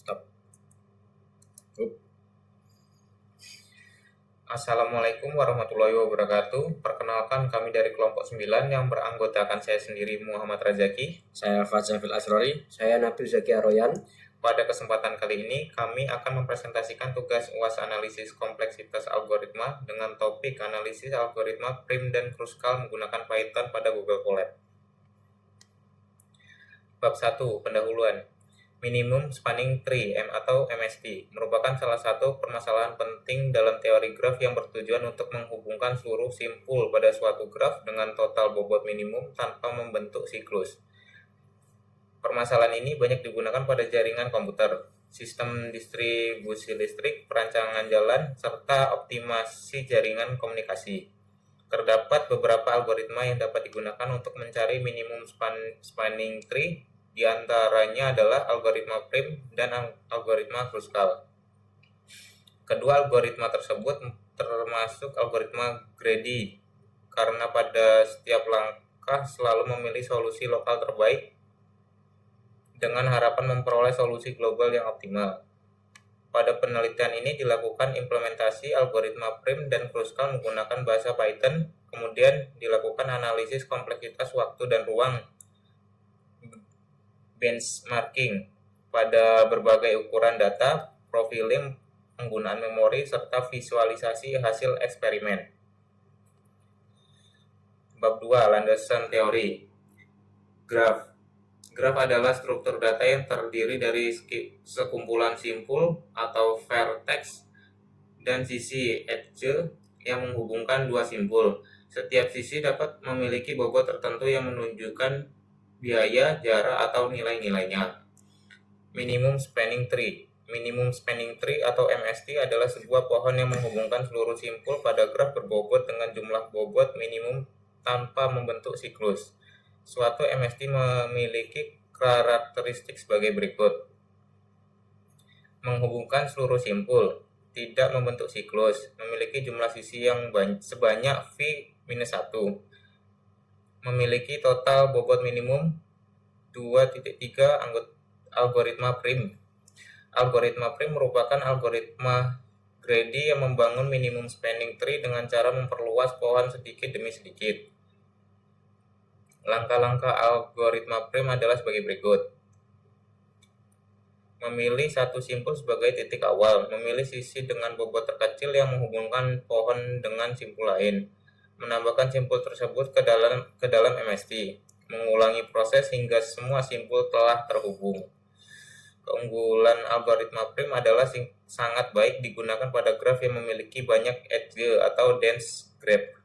Stop. Assalamualaikum warahmatullahi wabarakatuh. Perkenalkan, kami dari kelompok 9 yang beranggotakan saya sendiri Muhammad Razaki. Saya Fadzafil Asrori. Saya Nabil Zaki Aroyan. Pada kesempatan kali ini, kami akan mempresentasikan tugas UAS analisis kompleksitas algoritma dengan topik analisis algoritma prim dan Kruskal menggunakan Python pada Google Colab. Bab 1. Pendahuluan. Minimum Spanning Tree atau MST merupakan salah satu permasalahan penting dalam teori graf yang bertujuan untuk menghubungkan seluruh simpul pada suatu graf dengan total bobot minimum tanpa membentuk siklus. Permasalahan ini banyak digunakan pada jaringan komputer, sistem distribusi listrik, perancangan jalan, serta optimasi jaringan komunikasi. Terdapat beberapa algoritma yang dapat digunakan untuk mencari minimum spanning tree. Di antaranya adalah algoritma prim dan algoritma Kruskal. Kedua algoritma tersebut termasuk algoritma greedy karena pada setiap langkah selalu memilih solusi lokal terbaik dengan harapan memperoleh solusi global yang optimal. Pada penelitian ini dilakukan implementasi algoritma prim dan Kruskal menggunakan bahasa Python, kemudian dilakukan analisis kompleksitas waktu dan ruang, benchmarking pada berbagai ukuran data, profiling, penggunaan memori, serta visualisasi hasil eksperimen. Bab 2. Landasan teori. Graf. Graf adalah struktur data yang terdiri dari sekumpulan simpul atau vertex dan sisi edge yang menghubungkan dua simpul. Setiap sisi dapat memiliki bobot tertentu yang menunjukkan biaya, jarak, atau nilai-nilainya. Minimum Spanning Tree. Minimum Spanning Tree atau MST adalah sebuah pohon yang menghubungkan seluruh simpul pada graf berbobot dengan jumlah bobot minimum tanpa membentuk siklus. Suatu MST memiliki karakteristik sebagai berikut. Menghubungkan seluruh simpul, tidak membentuk siklus, memiliki jumlah sisi yang sebanyak V-1, memiliki total bobot minimum 2.3 algoritma prim. Algoritma prim merupakan algoritma greedy yang membangun minimum spanning tree dengan cara memperluas pohon sedikit demi sedikit. Langkah-langkah algoritma prim adalah sebagai berikut. Memilih satu simpul sebagai titik awal, memilih sisi dengan bobot terkecil yang menghubungkan pohon dengan simpul lain, menambahkan simpul tersebut ke dalam MST, mengulangi proses hingga semua simpul telah terhubung. Keunggulan algoritma prim adalah sangat baik digunakan pada graf yang memiliki banyak edge atau dense graph.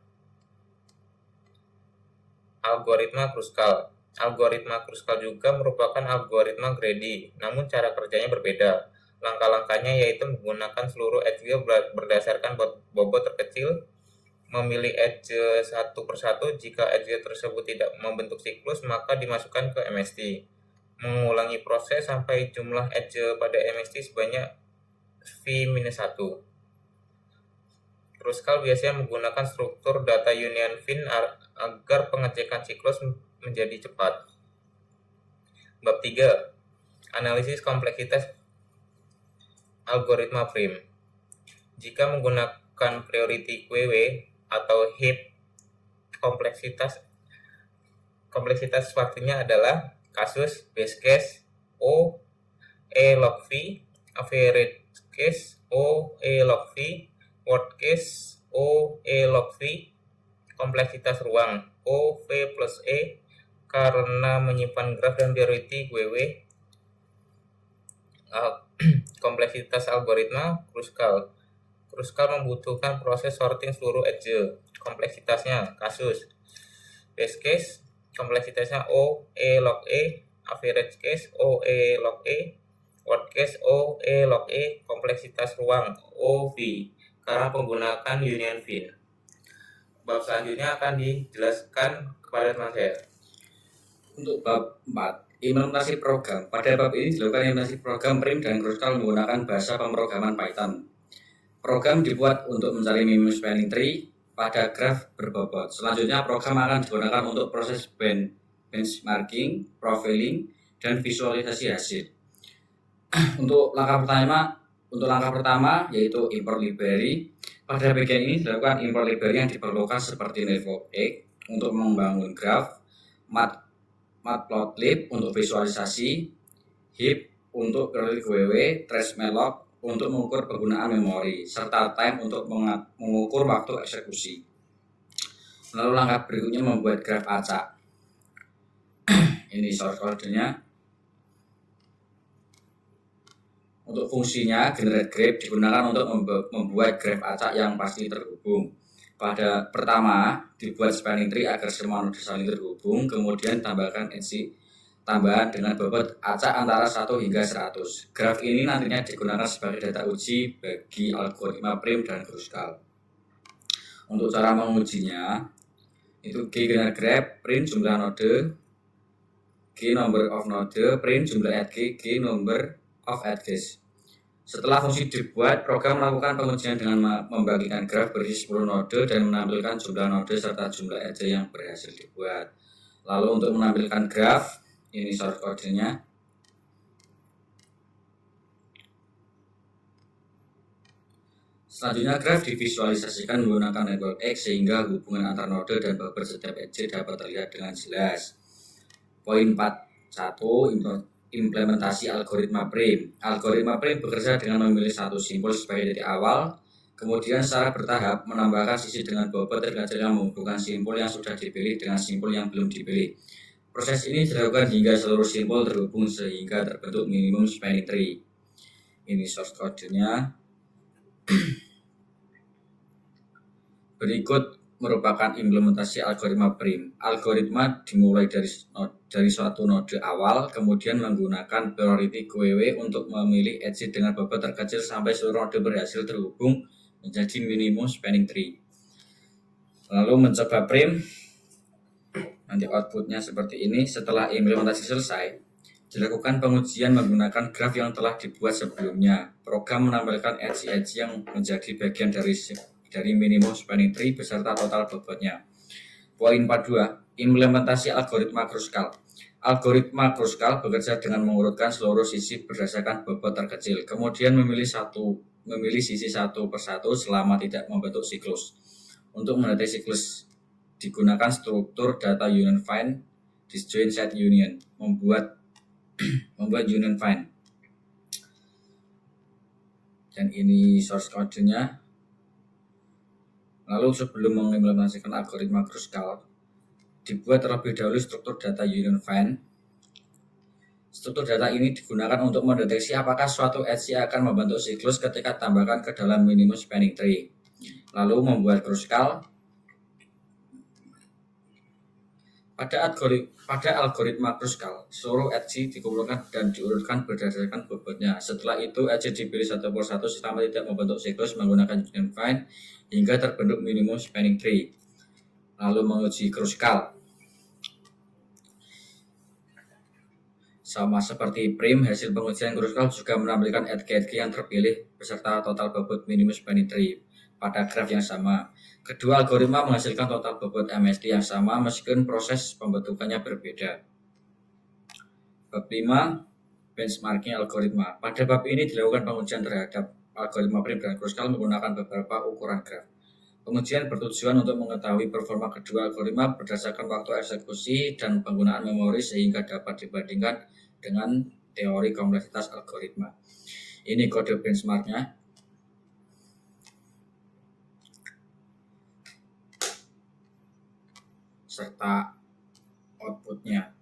Algoritma Kruskal. Algoritma Kruskal juga merupakan algoritma greedy, namun cara kerjanya berbeda. Langkah-langkahnya yaitu menggunakan seluruh edge berdasarkan bobot terkecil, memilih edge satu persatu. Jika edge tersebut tidak membentuk siklus, maka dimasukkan ke MST. Mengulangi proses sampai jumlah edge pada MST sebanyak V-1. Kruskal biasanya menggunakan struktur data union fin agar pengecekan siklus menjadi cepat. Bab 3. Analisis kompleksitas algoritma prim. Jika menggunakan priority QW atau heap, kompleksitas waktunya adalah kasus, base case, O, E log V, average case, O, E log V, worst case, O, E log V, kompleksitas ruang, O, V plus E, karena menyimpan graf dan priority QW. Kompleksitas algoritma Kruskal. Kruskal membutuhkan proses sorting seluruh edge. Kompleksitasnya kasus. Base case, kompleksitasnya O, E log E, average case, O, E log E, worst case, O, E log E, kompleksitas ruang, O, V, karena penggunaan union fin. Bab selanjutnya akan dijelaskan kepada teman saya. Untuk bab 4, implementasi program. Pada bab ini dilakukan implementasi program prim dan Kruskal menggunakan bahasa pemrograman Python. Program dibuat untuk mencari minimum spanning tree pada graf berbobot. Selanjutnya program akan digunakan untuk proses benchmarking, profiling, dan visualisasi hasil. Untuk langkah pertama yaitu import library. Pada bagian ini dilakukan import library yang diperlukan seperti Network untuk membangun graf, Matplotlib untuk visualisasi, heap untuk periodic WW, trace malloc untuk mengukur penggunaan memori, serta time untuk mengukur waktu eksekusi. Lalu langkah berikutnya membuat graf acak. Ini source code-nya. Untuk fungsinya, generate graph digunakan untuk membuat graph acak yang pasti terhubung. Pada pertama, dibuat spanning tree agar semua node saling terhubung, kemudian tambahkan edge tambahan dengan bobot acak antara 1 hingga 100. Graf ini nantinya digunakan sebagai data uji bagi algoritma prim dan Kruskal. Untuk cara mengujinya, itu G generate graph, print jumlah node, G number of node, print jumlah edge, G number of edges. Setelah fungsi dibuat, program melakukan pengujian dengan membagikan graf berisi 10 node dan menampilkan jumlah node serta jumlah edge yang berhasil dibuat. Lalu untuk menampilkan graf, ini source code-nya. Selanjutnya graf divisualisasikan menggunakan Network X sehingga hubungan antar node dan buffer setiap edge dapat terlihat dengan jelas. Poin 4.1 implementasi algoritma prim. Algoritma prim bekerja dengan memilih satu simbol sebagai titik awal, kemudian secara bertahap menambahkan sisi dengan bobot terkecil yang menghubungkan simbol yang sudah dipilih dengan simbol yang belum dipilih. Proses ini dilakukan hingga seluruh simbol terhubung sehingga terbentuk minimum spanning tree. Ini source code-nya. Berikut merupakan implementasi algoritma prim. Algoritma dimulai dari suatu node awal, kemudian menggunakan priority QW untuk memilih edge dengan bobot terkecil sampai seluruh node berhasil terhubung menjadi minimum spanning tree. Lalu mencoba prim, nanti outputnya seperti ini. Setelah implementasi selesai, dilakukan pengujian menggunakan graf yang telah dibuat sebelumnya. Program menampilkan edge yang menjadi bagian dari minimum spanning tree beserta total bobotnya. Poin 42, implementasi algoritma Kruskal. Algoritma Kruskal bekerja dengan mengurutkan seluruh sisi berdasarkan bobot terkecil, kemudian memilih sisi satu persatu selama tidak membentuk siklus. Untuk mendeteksi siklus digunakan struktur data union find, disjoint set union, membuat union find. Dan ini source code-nya. Lalu sebelum mengimplementasikan algoritma Kruskal, dibuat terlebih dahulu struktur data union find. Struktur data ini digunakan untuk mendeteksi apakah suatu edge akan membentuk siklus ketika tambahkan ke dalam minimum spanning tree. Lalu membuat Kruskal. Pada algoritma Kruskal, seluruh edge dikumpulkan dan diurutkan berdasarkan bobotnya. Setelah itu, edge dipilih satu persatu selama tidak membentuk siklus menggunakan union find hingga terbentuk minimum spanning tree. Lalu menguji Kruskal. Sama seperti prim, hasil pengujian Kruskal juga menampilkan edge yang terpilih beserta total bobot minimum spanning tree pada graf yang sama. Kedua algoritma menghasilkan total bobot MST yang sama meskipun proses pembentukannya berbeda. Bab 5, benchmarking algoritma. Pada bab ini dilakukan pengujian terhadap algoritma prim dan Kruskal menggunakan beberapa ukuran graf. Pengujian bertujuan untuk mengetahui performa kedua algoritma berdasarkan waktu eksekusi dan penggunaan memori sehingga dapat dibandingkan dengan teori kompleksitas algoritma. Ini kode benchmarknya. Serta outputnya.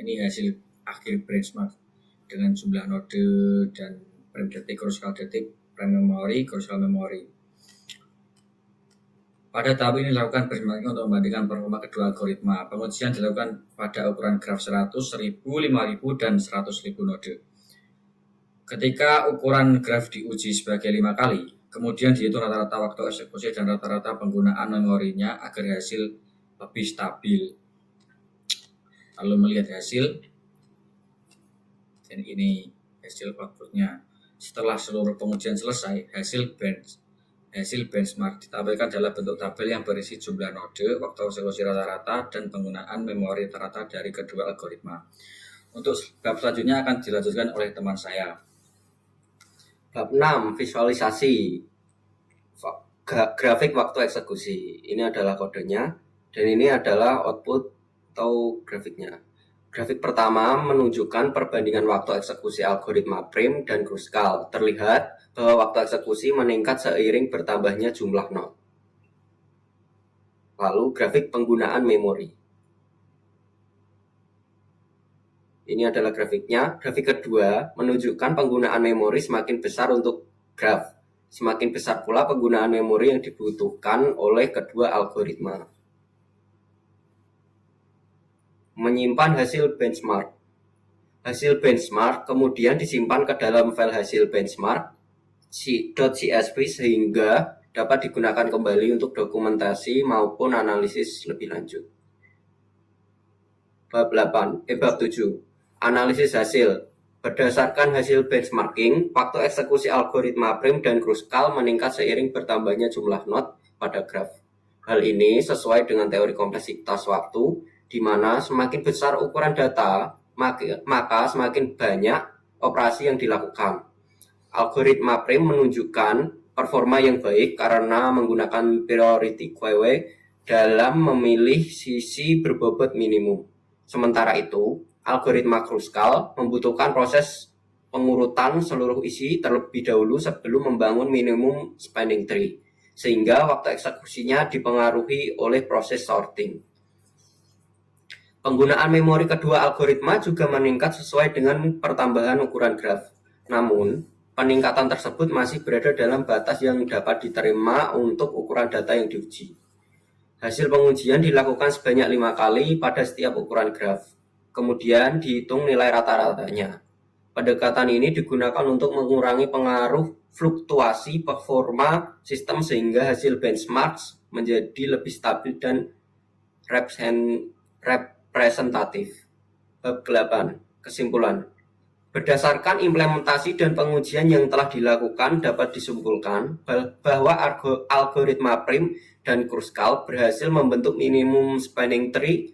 Ini hasil akhir benchmark dengan jumlah node dan prime detik, Kruskal detik, prime memori, Kruskal memori. Pada tahap ini dilakukan benchmarking untuk membandingkan performa kedua algoritma. Pengujian dilakukan pada ukuran graf 100, 1000, 5000, dan 100.000 node. Ketika ukuran graf diuji sebagai 5 kali, kemudian dihitung rata-rata waktu eksekusi dan rata-rata penggunaan memorinya agar hasil lebih stabil. Lalu melihat hasil, dan ini hasil outputnya. Setelah seluruh pengujian selesai, hasil benchmark ditampilkan dalam bentuk tabel yang berisi jumlah node, waktu eksekusi rata-rata, dan penggunaan memori rata-rata dari kedua algoritma. Untuk bab selanjutnya akan dilanjutkan oleh teman saya. Bab 6, visualisasi grafik waktu eksekusi. Ini adalah kodenya dan ini adalah output atau grafiknya. Grafik pertama menunjukkan perbandingan waktu eksekusi algoritma prim dan Kruskal. Terlihat bahwa waktu eksekusi meningkat seiring bertambahnya jumlah node. Lalu grafik penggunaan memori. Ini adalah grafiknya. Grafik kedua menunjukkan penggunaan memori semakin besar untuk graf. Semakin besar pula penggunaan memori yang dibutuhkan oleh kedua algoritma. Menyimpan hasil benchmark. Hasil benchmark kemudian disimpan ke dalam file hasil benchmark .csv sehingga dapat digunakan kembali untuk dokumentasi maupun analisis lebih lanjut. Bab 7. Analisis hasil. Berdasarkan hasil benchmarking, waktu eksekusi algoritma prim dan Kruskal meningkat seiring bertambahnya jumlah node pada graf. Hal ini sesuai dengan teori kompleksitas waktu, di mana semakin besar ukuran data, maka semakin banyak operasi yang dilakukan. Algoritma prim menunjukkan performa yang baik karena menggunakan priority queue dalam memilih sisi berbobot minimum. Sementara itu, algoritma Kruskal membutuhkan proses pengurutan seluruh isi terlebih dahulu sebelum membangun minimum spanning tree, sehingga waktu eksekusinya dipengaruhi oleh proses sorting. Penggunaan memori kedua algoritma juga meningkat sesuai dengan pertambahan ukuran graf. Namun, peningkatan tersebut masih berada dalam batas yang dapat diterima untuk ukuran data yang diuji. Hasil pengujian dilakukan sebanyak 5 kali pada setiap ukuran graf. Kemudian dihitung nilai rata-ratanya. Pendekatan ini digunakan untuk mengurangi pengaruh fluktuasi performa sistem sehingga hasil benchmark menjadi lebih stabil dan representatif. Bab 8. Kesimpulan. Berdasarkan implementasi dan pengujian yang telah dilakukan dapat disimpulkan bahwa algoritma prim dan Kruskal berhasil membentuk minimum spanning tree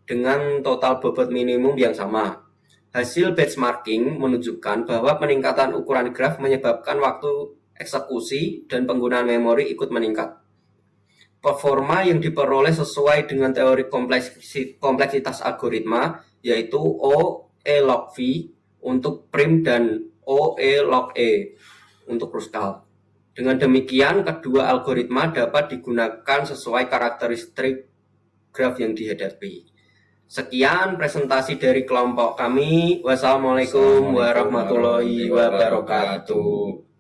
dengan total bobot minimum yang sama. Hasil benchmarking menunjukkan bahwa peningkatan ukuran graf menyebabkan waktu eksekusi dan penggunaan memori ikut meningkat. Performa yang diperoleh sesuai dengan teori kompleksitas algoritma yaitu OE log V untuk prim dan OE log E untuk Kruskal. Dengan demikian, kedua algoritma dapat digunakan sesuai karakteristik graf yang dihadapi. Sekian presentasi dari kelompok kami. Wassalamualaikum warahmatullahi wabarakatuh.